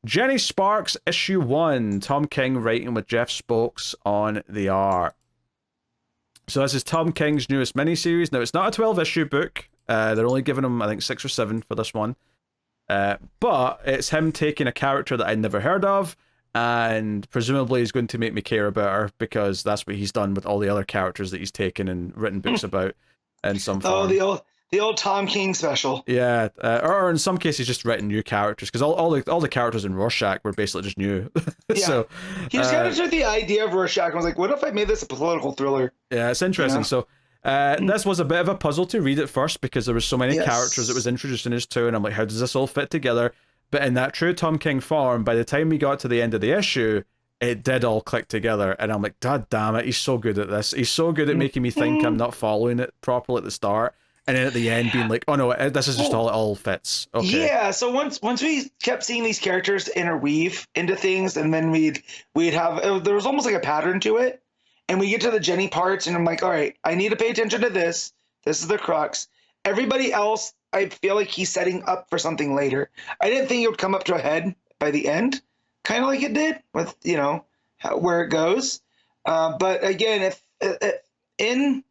Jenny Sparks, issue 1. Tom King writing with Jeff Spokes on the art. So this is Tom King's newest miniseries. Now, it's not a 12-issue book. They're only giving him, I think, 6 or 7 for this one. But it's him taking a character that I'd never heard of, and presumably he's going to make me care about her, because that's what he's done with all the other characters that he's taken and written books about in some form. Oh, the old Tom King special. Yeah, or in some cases just written new characters, because all the characters in Rorschach were basically just new. Yeah. So he just kind of took the idea of Rorschach and was like, what if I made this a political thriller? Yeah, it's interesting. So this was a bit of a puzzle to read at first, because there was so many characters it was introducing us to, and I'm like, how does this all fit together? But in that true Tom King form, by the time we got to the end of the issue, it did all click together, and I'm like, God damn it, he's so good at this. He's so good at making me think I'm not following it properly at the start, and then at the end being like, oh no, this is just all, it all fits. Okay. Yeah, so once we kept seeing these characters interweave into things, and then we'd have, there was almost like a pattern to it, and we get to the Jenny parts, and I'm like, all right, I need to pay attention to this. This is the crux. Everybody else, I feel like he's setting up for something later. I didn't think it would come up to a head by the end, kind of like it did with, where it goes. But again, if in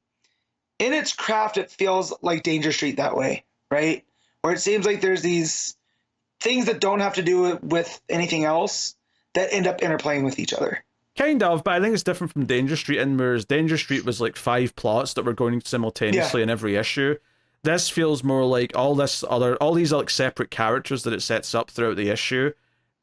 its craft, it feels like Danger Street that way, right? Where it seems like there's these things that don't have to do with anything else that end up interplaying with each other. Kind of, but I think it's different from Danger Street, in whereas Danger Street was like 5 plots that were going simultaneously in every issue. This feels more like all these like separate characters that it sets up throughout the issue.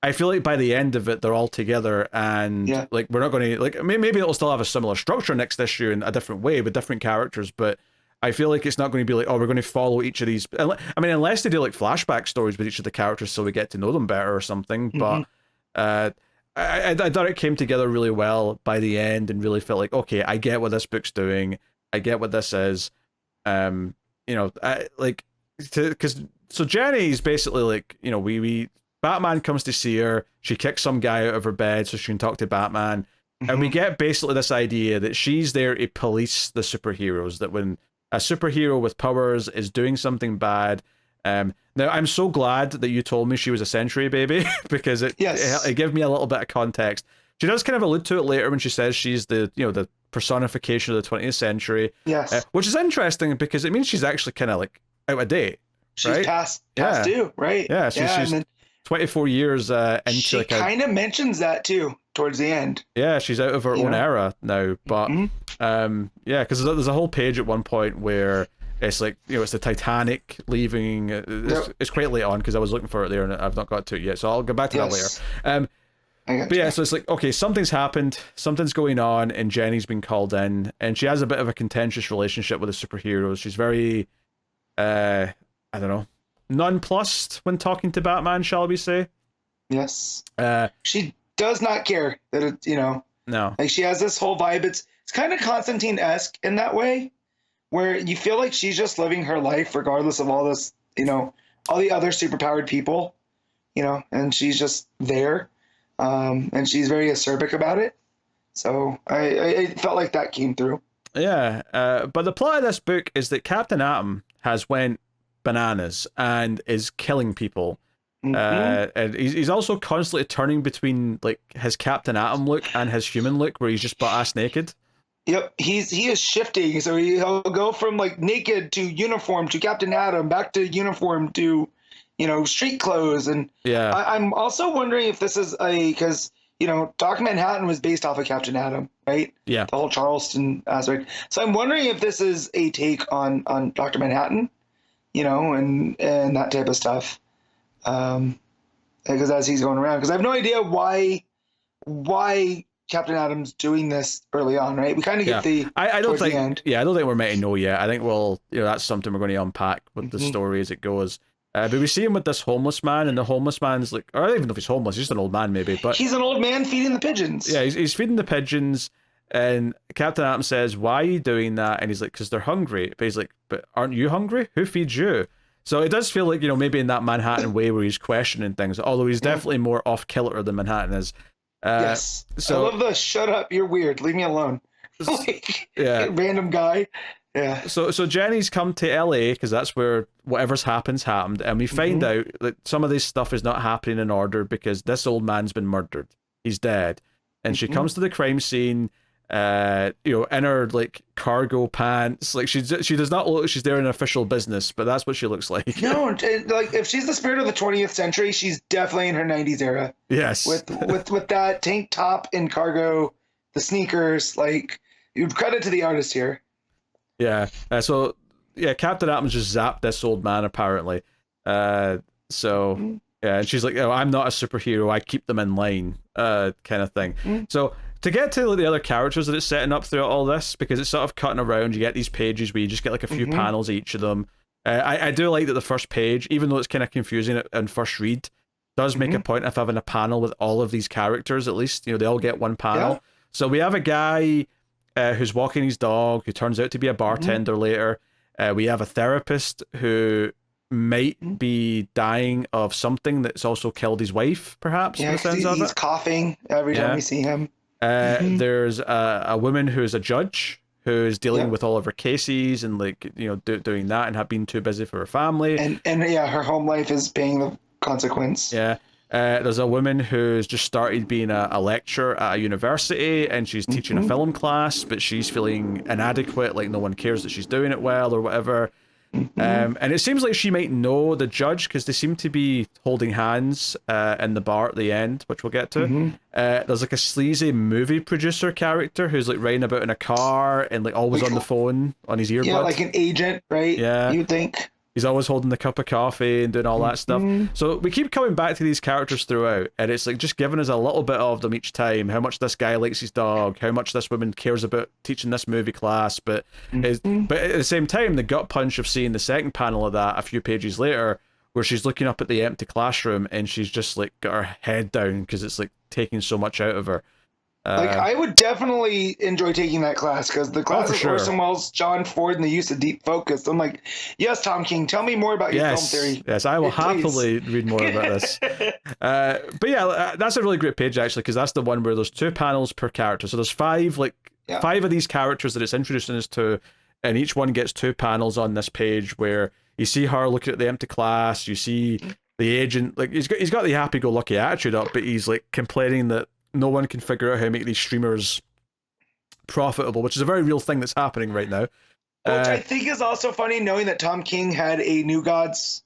I feel like by the end of it, they're all together, and like we're not going to like maybe it'll still have a similar structure next issue in a different way with different characters, but I feel like it's not going to be like, oh, we're going to follow each of these. I mean, unless they do like flashback stories with each of the characters, so we get to know them better or something. But I thought it came together really well by the end, and really felt like, okay, I get what this book's doing. I get what this is. So Jenny's basically like, we Batman comes to see her. She kicks some guy out of her bed so she can talk to Batman. And we get basically this idea that she's there to police the superheroes, that when a superhero with powers is doing something bad. Now, I'm so glad that you told me she was a Century baby, because it gave me a little bit of context. She does kind of allude to it later when she says she's the personification of the 20th century. Yes. Which is interesting, because it means she's actually kind of like out of date. She's right? past due, right? Yeah, she's 24 years into she like kind of mentions that too towards the end. Yeah, she's out of her own era now, but because there's a whole page at one point where it's like, it's the Titanic leaving. It's quite late on, because I was looking for it there and I've not got to it yet, so I'll get back to that later. But yeah, so it's like, okay, something's happened, something's going on, and Jenny's been called in, and she has a bit of a contentious relationship with the superheroes. She's very, I don't know, nonplussed when talking to Batman, shall we say? Yes. She does not care that it's, no. Like, she has this whole vibe. It's kind of Constantine-esque in that way, where you feel like she's just living her life regardless of all this, all the other superpowered people, and she's just there. And she's very acerbic about it. So I felt like that came through. Yeah. But the plot of this book is that Captain Atom has went bananas and is killing people. And he's also constantly turning between like his Captain Atom look and his human look, where he's just butt-ass naked. Yep, he is shifting. So he'll go from like naked to uniform to Captain Atom, back to uniform to, street clothes. And I'm also wondering if this is because Dr. Manhattan was based off of Captain Atom, right? Yeah, the whole Charleston aspect. So I'm wondering if this is a take on Dr. Manhattan, and that type of stuff. Because as he's going around, because I have no idea why Captain Atom's doing this early on, right? We kind of get the I don't think the end. I don't think we're meant to know yet. I think that's something we're going to unpack with the story as it goes. But we see him with this homeless man, and the homeless man's like, or I don't even know if he's homeless, he's just an old man maybe, but he's an old man feeding the pigeons. Yeah, he's feeding the pigeons, and Captain Atom says, "Why are you doing that?" And he's like, "Because they're hungry." But he's like, "But aren't you hungry? Who feeds you?" So it does feel like, maybe in that Manhattan way where he's questioning things, although he's definitely more off kilter than Manhattan is. Yes. So I love the shut up, you're weird, leave me alone. Like, random guy. Yeah. So Jenny's come to LA because that's where whatever's happened, and we find out that some of this stuff is not happening in order because this old man's been murdered. He's dead. And she comes to the crime scene, in her like cargo pants. Like she does not look like she's there in official business, but that's what she looks like. No, like if she's the spirit of the 20th century, she's definitely in her 90s era. Yes. With that tank top and cargo, the sneakers, like you credit to the artist here. Yeah. So Captain Atom just zapped this old man apparently. Yeah, and she's like, oh, I'm not a superhero. I keep them in line, kind of thing. So to get to like, the other characters that it's setting up throughout all this, because it's sort of cutting around, you get these pages where you just get like a few panels each of them. I do like that the first page, even though it's kind of confusing in first read, does make a point of having a panel with all of these characters. At least they all get one panel. Yeah. So we have a guy who's walking his dog, who turns out to be a bartender later. We have a therapist who might be dying of something that's also killed his wife, perhaps. Yeah, he's coughing every time we see him. There's a woman who's a judge who's dealing with all of her cases and like doing that and have been too busy for her family. And her home life is paying the consequence. Yeah. There's a woman who's just started being a lecturer at a university and she's teaching a film class, but she's feeling inadequate, like no one cares that she's doing it well or whatever. And it seems like she might know the judge because they seem to be holding hands in the bar at the end, which we'll get to. There's like a sleazy movie producer character who's like riding about in a car and like always on the phone on his earbud. Yeah, like an agent, right? Yeah. You'd think. He's always holding the cup of coffee and doing all that stuff. So we keep coming back to these characters throughout, and it's like just giving us a little bit of them each time. How much this guy likes his dog, how much this woman cares about teaching this movie class. But at the same time, the gut punch of seeing the second panel of that a few pages later, where she's looking up at the empty classroom and she's just like got her head down because it's like taking so much out of her. I would definitely enjoy taking that class because the class is Orson Welles, John Ford, and the use of deep focus. I'm like, yes, Tom King, tell me more about your film theory. Yes, I will happily read more about this. But yeah, that's a really great page actually because that's the one where there's 2 panels per character. So there's 5 of these characters that it's introducing us to, and each one gets 2 panels on this page where you see her looking at the empty class. You see the agent, like he's got the happy-go-lucky attitude up, but he's like complaining that no one can figure out how to make these streamers profitable, which is a very real thing that's happening right now. Which I think is also funny, knowing that Tom King had a New Gods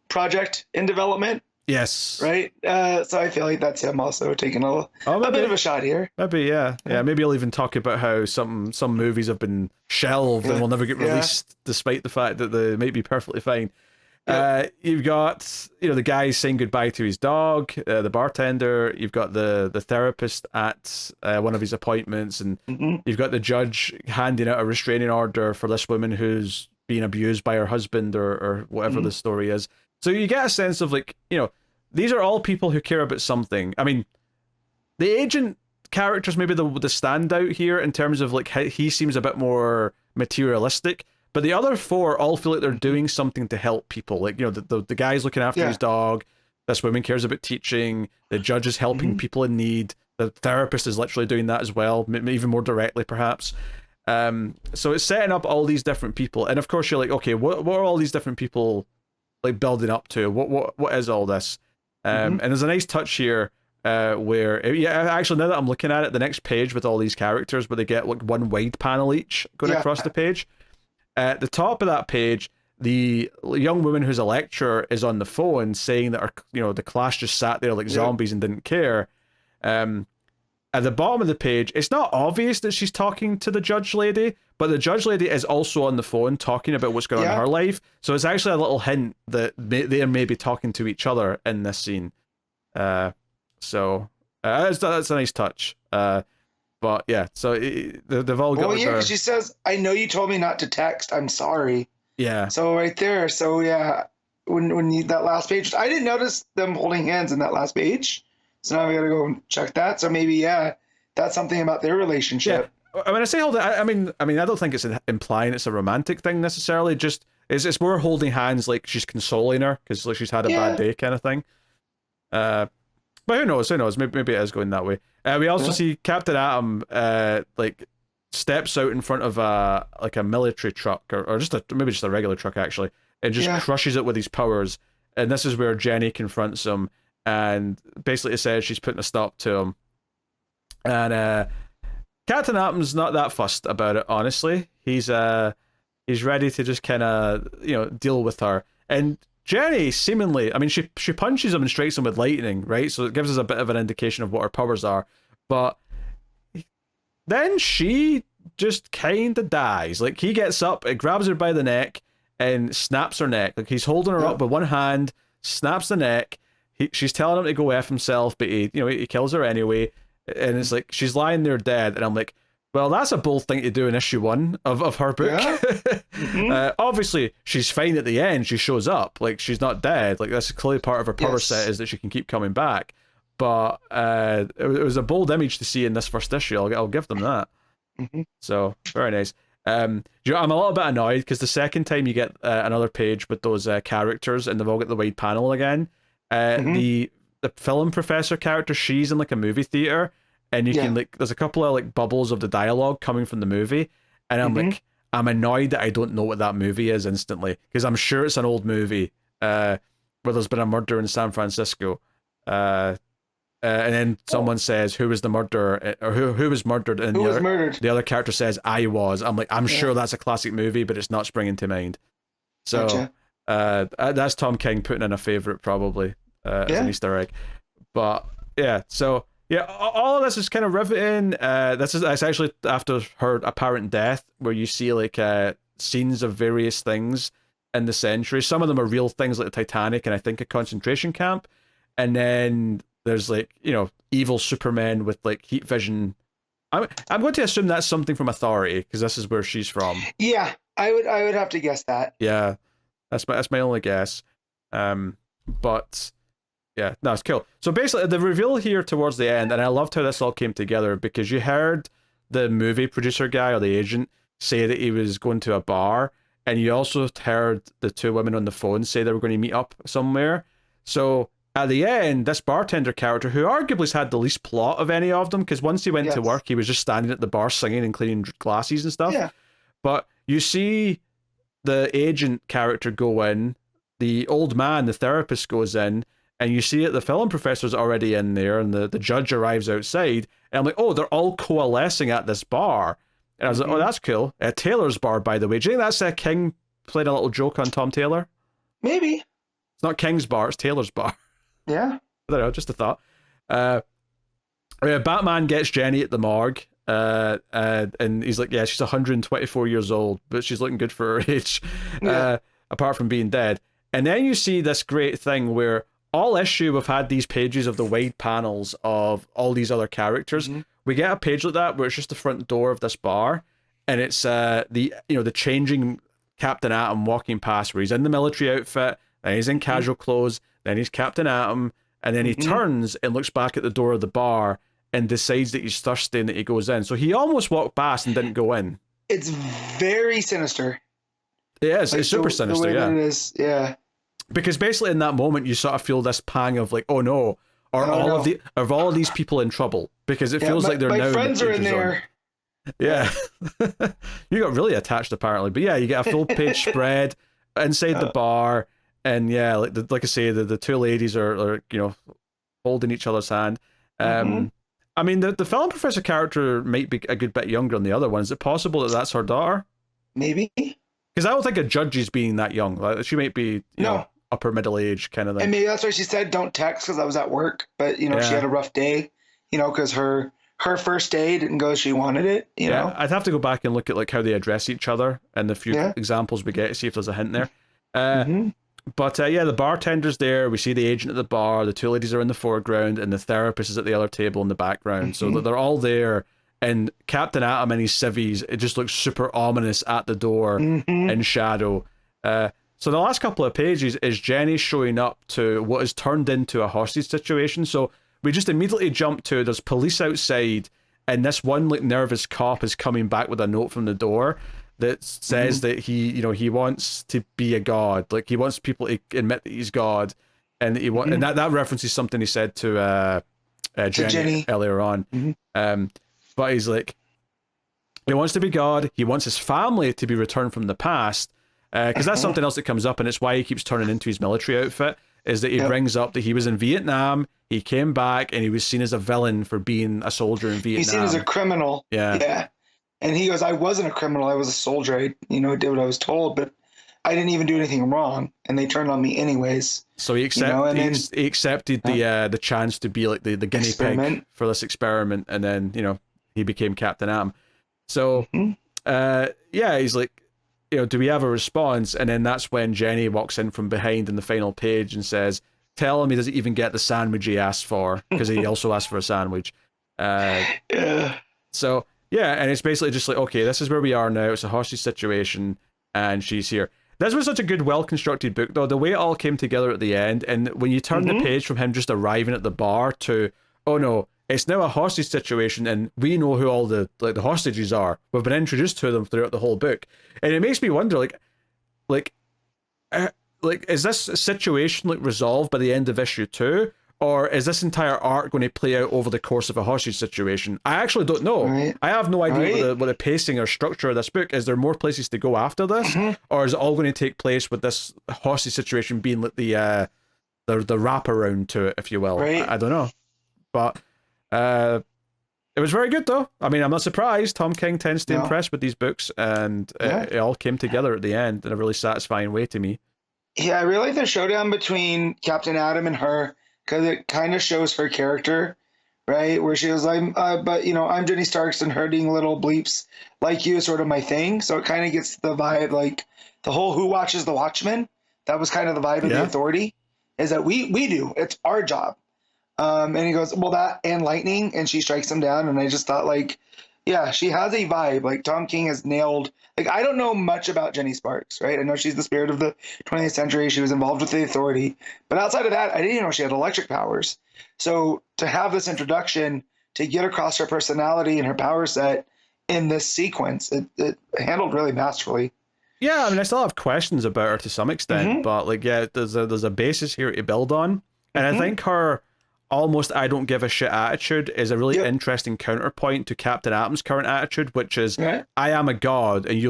project in development. Yes. Right? So I feel like that's him also taking a bit of a shot here. Maybe, yeah. Maybe he'll even talk about how some movies have been shelved and will never get released, despite the fact that they might be perfectly fine. You've got the guy saying goodbye to his dog, the bartender. You've got the therapist at one of his appointments, and you've got the judge handing out a restraining order for this woman who's being abused by her husband or whatever the story is. So you get a sense of like these are all people who care about something. I mean, the agent character's maybe the standout here in terms of like how he seems a bit more materialistic. But the other 4 all feel like they're doing something to help people. Like, the guy's looking after his dog. This woman cares about teaching. The judge is helping people in need. The therapist is literally doing that as well, even more directly, perhaps. So it's setting up all these different people. And of course, you're like, okay, what are all these different people like building up to? What is all this? And there's a nice touch here where, actually, now that I'm looking at it, the next page with all these characters, where they get like one wide panel each going across the page. At the top of that page, the young woman who's a lecturer is on the phone saying that the class just sat there like zombies and didn't care. At the bottom of the page, it's not obvious that she's talking to the judge lady, but the judge lady is also on the phone talking about what's going on in her life. So it's actually a little hint that they're maybe talking to each other in this scene. So that's a nice touch. But yeah, so they've all got. Well, yeah, she says, "I know you told me not to text. I'm sorry." Yeah. So right there. So yeah, when that last page, I didn't notice them holding hands in that last page. So now we gotta go and check that. So maybe that's something about their relationship. Yeah. When I say holding, I mean, I don't think it's implying it's a romantic thing necessarily. Just it's more holding hands, like she's consoling her because like she's had a bad day, kind of thing. But who knows? Maybe it is going that way. We also see Captain Atom steps out in front of a military truck or maybe just a regular truck actually, and just crushes it with his powers. And this is where Jenny confronts him and basically says she's putting a stop to him. And Captain Atom's not that fussed about it, honestly. He's ready to just kind of deal with her. And Jenny seemingly, I mean, she punches him and strikes him with lightning, right? So it gives us a bit of an indication of what her powers are. But then she just kind of dies. Like, he gets up, it grabs her by the neck, and snaps her neck. Like, he's holding her up with one hand, snaps the neck. She's telling him to go F himself, but he kills her anyway. And it's like, she's lying there dead. And I'm like, well, that's a bold thing to do in issue 1 of her book. Yeah. Obviously, she's fine at the end. She shows up. Like, she's not dead. Like, that's clearly part of her power set, is that she can keep coming back. But it was a bold image to see in this first issue. I'll give them that. So, very nice. I'm a little bit annoyed because the second time you get another page with those characters and they've all got the wide panel again, the film professor character, she's in like a movie theater, and you can there's a couple of like bubbles of the dialogue coming from the movie, and I'm like, I'm annoyed that I don't know what that movie is instantly, because I'm sure it's an old movie where there's been a murder in San Francisco, and then someone says who was the murderer, or who was murdered, and the other character says I was. I'm like, I'm sure that's a classic movie, but it's not springing to mind. So that's Tom King putting in a favorite probably as an Easter egg. But so all of this is kind of riveting. It's actually after her apparent death, where you see like scenes of various things in the century. Some of them are real things like the Titanic and I think a concentration camp, and then there's like evil Superman with like heat vision. I'm going to assume that's something from Authority, because this is where she's from. Yeah, I would have to guess that. Yeah, that's my only guess. But yeah, no, it's cool. So basically, the reveal here towards the end, and I loved how this all came together, because you heard the movie producer guy or the agent say that he was going to a bar, and you also heard the two women on the phone say they were going to meet up somewhere. So at the end, this bartender character, who arguably has had the least plot of any of them, because once he went to work, he was just standing at the bar singing and cleaning glasses and stuff. Yeah. But you see the agent character go in, the old man, the therapist, goes in, and you see that the film professor's already in there, and the judge arrives outside, and I'm like, oh, they're all coalescing at this bar. And I was like, oh, that's cool. Taylor's bar, by the way. Do you think that's King played a little joke on Tom Taylor? Maybe. It's not King's bar, it's Taylor's bar. Yeah. I don't know, just a thought. Batman gets Jenny at the morgue, and he's like, yeah, she's 124 years old, but she's looking good for her age, apart from being dead. And then you see this great thing where all issue we've had these pages of the wide panels of all these other characters. We get a page like that where it's just the front door of this bar, and it's the changing Captain Atom walking past, where he's in the military outfit, then he's in casual clothes, then he's Captain Atom, and then he turns and looks back at the door of the bar and decides that he's thirsty and that he goes in. So he almost walked past and didn't go in. It's very sinister. It is. Like, it's super sinister, It is, yeah. Because basically in that moment you sort of feel this pang of like, oh no, are all of these people in trouble? Because it feels like they're now. My friends are in there. Yeah. You got really attached apparently, but yeah, you get a full page spread inside the bar, and yeah, like I say, the two ladies are holding each other's hand. I mean, the film professor character might be a good bit younger than the other one. Is it possible that that's her daughter? Maybe. Because I don't think a judge is being that young. Like, she might be upper middle age kind of thing. And maybe that's why she said don't text, because I was at work. But she had a rough day. Because her first day didn't go as she wanted it. You know. I'd have to go back and look at like how they address each other and the few examples we get to see if there's a hint there. But the bartender's there. We see the agent at the bar. The two ladies are in the foreground, and the therapist is at the other table in the background. So they're all there. And Captain Atom and his civvies, it just looks super ominous at the door in shadow. So the last couple of pages is Jenny showing up to what is turned into a hostage situation. So we just immediately jump to there's police outside, and this one like nervous cop is coming back with a note from the door that says that he wants to be a god. Like, he wants people to admit that he's God, and and that references something he said to Jenny earlier on. But he's like, He wants to be God. He wants his family to be returned from the past. Because that's something else that comes up, and it's why he keeps turning into his military outfit, is that he brings up that he was in Vietnam, he came back, and he was seen as a villain for being a soldier in Vietnam. He's seen as a criminal. Yeah. And he goes, I wasn't a criminal. I was a soldier. I, did what I was told, but I didn't even do anything wrong, and they turned on me anyways. So he accepted the chance to be like the guinea pig for this experiment, and then, he became Captain Atom. So, he's like, do we have a response? And then that's when Jenny walks in from behind in the final page and says, tell him he doesn't even get the sandwich he asked for, because he also asked for a sandwich. So, and it's basically just like, okay, this is where we are now. It's a hostage situation, and she's here. This was such a good, well-constructed book, though. The way it all came together at the end, and when you turn the page from him just arriving at the bar to, oh no, it's now a hostage situation, and we know who all the hostages are. We've been introduced to them throughout the whole book, and it makes me wonder, is this situation resolved by the end of issue 2, or is this entire arc going to play out over the course of a hostage situation? I actually don't know. Right. I have no idea what the pacing or structure of this book is. There more places to go after this, or is it all going to take place with this hostage situation being like the wraparound to it, if you will? Right. I don't know, but. It was very good, though. I mean, I'm not surprised. Tom King tends to impress with these books, and it all came together at the end in a really satisfying way to me. Yeah, I really like the showdown between Captain Atom and her, because it kind of shows her character, right? Where she was like, I'm Jenny Starks, and her being little bleeps like you is sort of my thing. So it kind of gets the vibe, like the whole who watches the Watchmen. That was kind of the vibe of the Authority, is that we do. It's our job. And he goes, well, that and lightning, and she strikes him down. And I just thought, she has a vibe. Like, Tom King has nailed, I don't know much about Jenny Sparks, right? I know she's the spirit of the 20th century. She was involved with the Authority. But outside of that, I didn't even know she had electric powers. So to have this introduction, to get across her personality and her power set in this sequence, it handled really masterfully. Yeah, I mean, I still have questions about her to some extent, but there's a basis here to build on. And I think her almost I don't give a shit attitude is a really interesting counterpoint to Captain Atom's current attitude, which is I am a god, and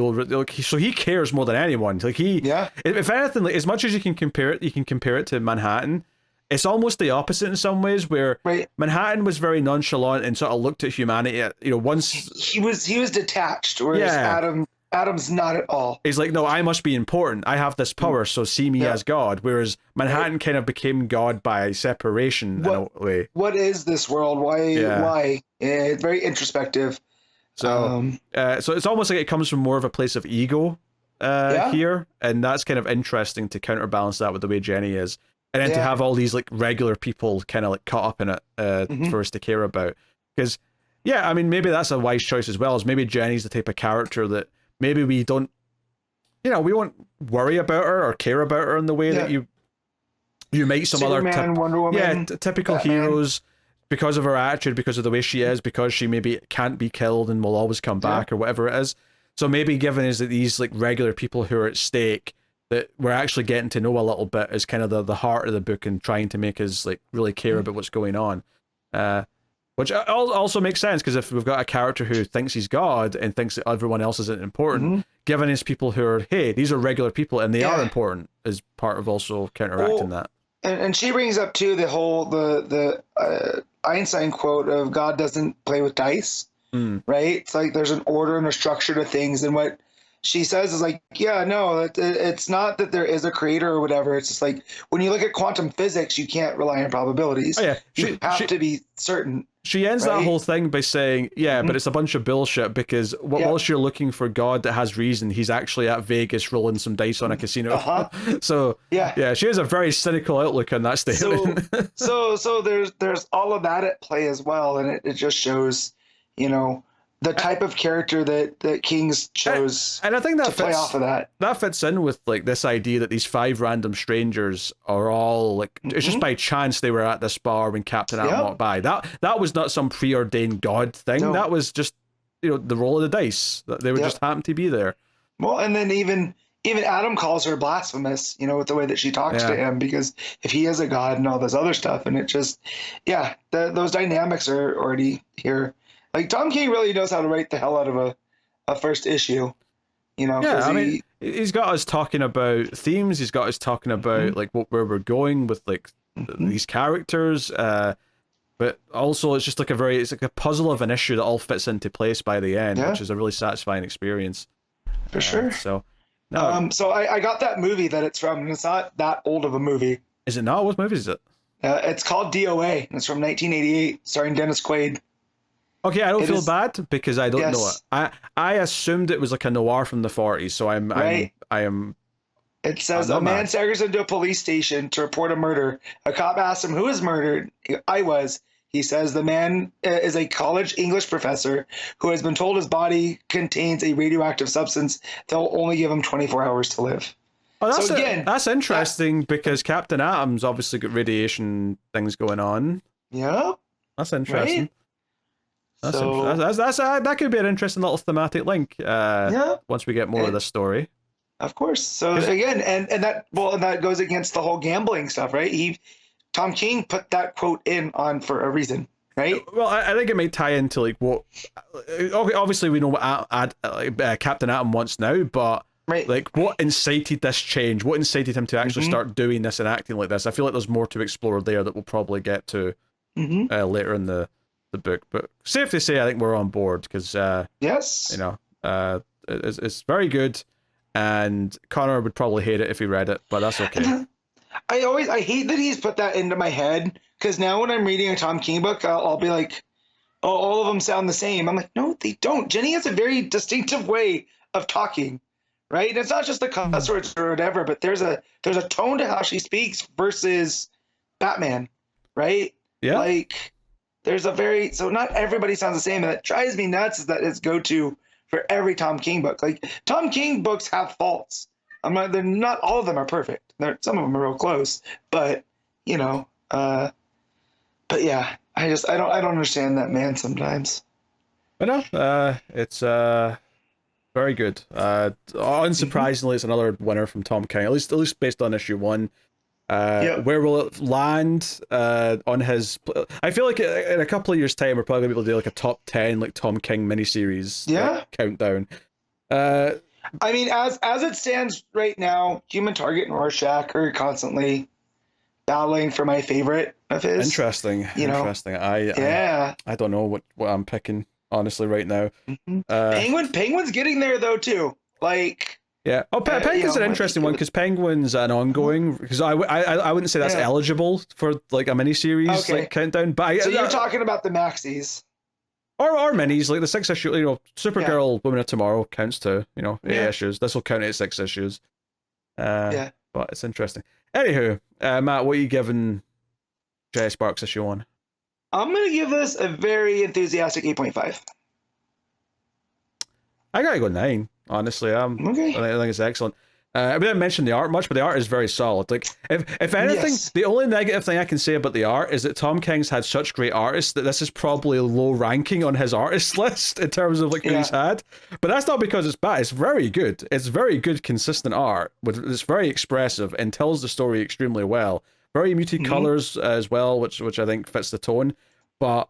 so he cares more than anyone. If anything, as much as you can compare it to Manhattan. It's almost the opposite in some ways, where Manhattan was very nonchalant and sort of looked at humanity. Once he was detached, whereas Atom's not at all. He's like, no, I must be important. I have this power, so see me as God. Whereas Manhattan kind of became God by separation in a way. What is this world? Why? It's very introspective. So, so it's almost like it comes from more of a place of ego here, and that's kind of interesting to counterbalance that with the way Jenny is, and then to have all these regular people kind of caught up in it for us to care about. Because I mean, maybe that's a wise choice as well. Is maybe Jenny's the type of character that maybe we don't, we won't worry about her or care about her in the way that you make some Superman, Wonder Woman, typical Batman. Heroes, because of her attitude, because of the way she is, because she maybe can't be killed and will always come back or whatever it is. So maybe given is that these regular people who are at stake that we're actually getting to know a little bit is kind of the heart of the book, and trying to make us really care about what's going on. Which also makes sense, because if we've got a character who thinks he's God and thinks that everyone else isn't important, given his people who are, hey, these are regular people and they are important, is part of also counteracting that. And she brings up too the whole the Einstein quote of God doesn't play with dice, right? It's like there's an order and a structure to things, and what she says is it's not that there is a creator or whatever. It's just when you look at quantum physics, you can't rely on probabilities. You have to be certain. She ends that whole thing by saying, but it's a bunch of bullshit, because whilst you're looking for God that has reason, he's actually at Vegas rolling some dice on a casino. So she has a very cynical outlook on that statement. So there's all of that at play as well, and it just shows, the type of character that King's chose, and I think that to play off of that. That fits in with this idea that these 5 random strangers are all it's just by chance they were at this bar when Captain Atom walked by. That was not some preordained God thing. No. That was just the roll of the dice. That they would just happen to be there. Well, and then even Atom calls her blasphemous, with the way that she talks to him, because if he is a god and all this other stuff, and it just those dynamics are already here. Tom King really knows how to write the hell out of a first issue. You know, Yeah, because I mean, he's got us talking about themes. He's got us talking about like where we're going with like these characters. But also it's just like it's like a puzzle of an issue that all fits into place by the end, which is a really satisfying experience. For sure. So, no. So I got that movie that it's from, and it's not that old of a movie. Is it not? What movie is it? It's called DOA. It's from 1988, starring Dennis Quaid. Okay, I don't feel bad because I don't know it. I assumed it was like a noir from the 40s, so I am. It says a man staggers into a police station to report a murder. A cop asks him who is murdered. I was. He says the man is a college English professor who has been told his body contains a radioactive substance that will only give him 24 hours to live. Oh, that's interesting because Captain Atom's obviously got radiation things going on. Yeah, that's interesting. Right? That could be an interesting little thematic link. Once we get more of the story. Of course. So again, and that goes against the whole gambling stuff, right? Tom King put that quote in on for a reason, right? Well, I think it might tie into like what. Obviously, we know what Captain Atom wants now, but like what incited this change? What incited him to actually start doing this and acting like this? I feel like there's more to explore there that we'll probably get to later in the book. But safe to say, I think we're on board because yes, you know, it's very good, and Connor would probably hate it if he read it, but that's okay. I hate that he's put that into my head because now when I'm reading a Tom King book, I'll be like, oh, all of them sound the same. I'm like, no, they don't. Jenny has a very distinctive way of talking, right? And it's not just the cuss words or whatever, but there's a tone to how she speaks versus Batman, right? Yeah. Like there's so not everybody sounds the same, and that drives me nuts. Is that it's go-to for every Tom King book. Like Tom King books have faults. They're not all of them are perfect. Some of them are real close, but you know, but yeah, I don't understand that man sometimes. But no, it's very good. Unsurprisingly, it's another winner from Tom King, at least based on issue 1. Where will it land on his? I feel like in a couple of years' time, we're probably gonna be able to do like a top 10 like Tom King miniseries countdown. I mean, as it stands right now, Human Target and Rorschach are constantly battling for my favorite of his. Interesting. I don't know what I'm picking honestly right now. Penguin's getting there though too. Like Penguin's an interesting one because Penguin's an ongoing. Because I wouldn't say that's eligible for like a miniseries like countdown. But so you're talking about the maxis. Or minis, like the 6 issue, you know, Supergirl, Women of Tomorrow counts to, 8 issues. This will count as 6 issues. But it's interesting. Anywho, Matt, what are you giving J. Sparks issue 1? I'm going to give this a very enthusiastic 8.5. I gotta go 9, honestly. I think it's excellent. We didn't mention the art much, but the art is very solid. Like, if anything, the only negative thing I can say about the art is that Tom King's had such great artists that this is probably low ranking on his artist list in terms of like who he's had. But that's not because it's bad. It's very good. It's very good, consistent art. It's very expressive and tells the story extremely well. Very muted colors as well, which I think fits the tone. But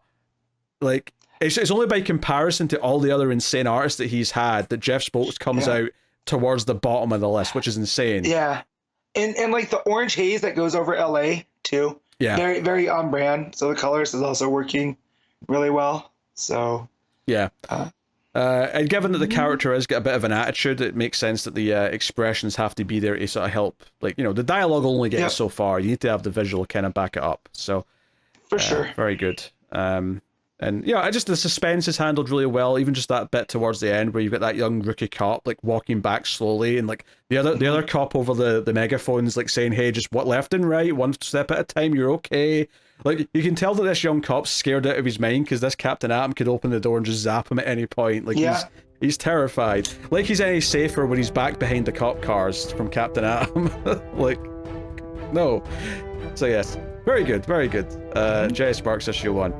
like, it's only by comparison to all the other insane artists that he's had that Jeff Spokes comes out towards the bottom of the list, which is insane. Yeah. And like the orange haze that goes over LA too. Yeah. Very, very on brand. So the colors is also working really well. So yeah. And given that the character has got a bit of an attitude, it makes sense that the expressions have to be there to sort of help. Like, the dialogue will only get you so far. You need to have the visual kind of back it up. So for sure. Very good. And the suspense is handled really well. Even just that bit towards the end where you've got that young rookie cop like walking back slowly, and like the other cop over the megaphones like saying, "Hey, just what left and right, one step at a time. You're okay." Like you can tell that this young cop's scared out of his mind because this Captain Atom could open the door and just zap him at any point. Like he's terrified. Like he's any safer when he's back behind the cop cars from Captain Atom. Like no. So yes, very good, very good. J. Sparks issue 1.